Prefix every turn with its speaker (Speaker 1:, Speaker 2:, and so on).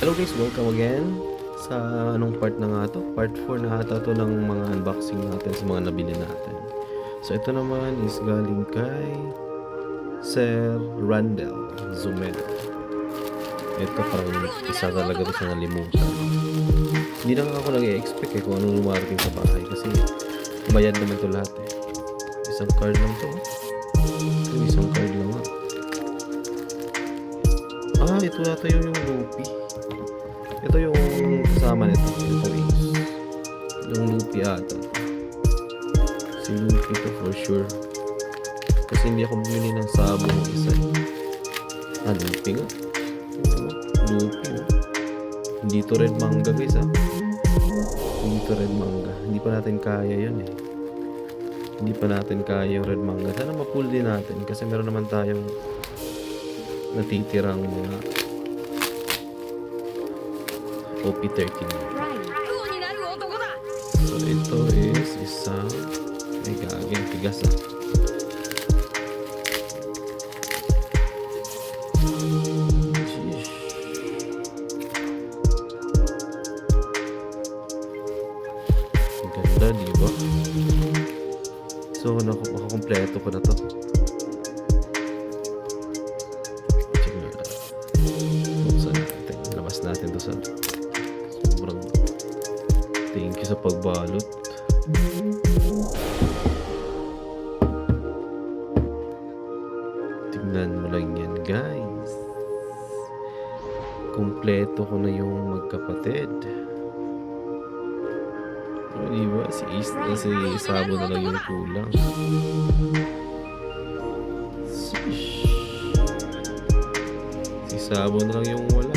Speaker 1: Hello guys, welcome again sa anong part na nga to? Part 4 na ata to ng mga unboxing natin sa mga nabili natin. So ito naman is galing kay Sir Randall Zumel. Ito parang isa talaga to sa nalimutan. Hindi na ako nag-expect kung anong lumarating sa bahay kasi bayad naman to lahat eh. Isang card lang to. Isang card lang nga. Ito nata yung Luffy. Ito yung kasama nito. Ito is yung Luffy ata. Si Luffy to for sure. Kasi hindi ako bumili ng sabo ng isa. Luffy nga. Luffy oh. Hindi to red manga guys Hindi to red manga. Hindi pa natin kaya yun eh. Hindi pa natin kaya yung red manga. Sana ma-pull din natin kasi meron naman tayong natitirang mga OP-13. So ito is isang may gagawin tigas Sheesh. Ang ganda diba? So makakompleto ko na to. Labas natin to sa sobrang thank you sa pagbalot. Tingnan mo lang yan guys, kumpleto ko na yung magkapatid. Diba si Sabo na lang yung kulang. Si Sabo na lang yung wala.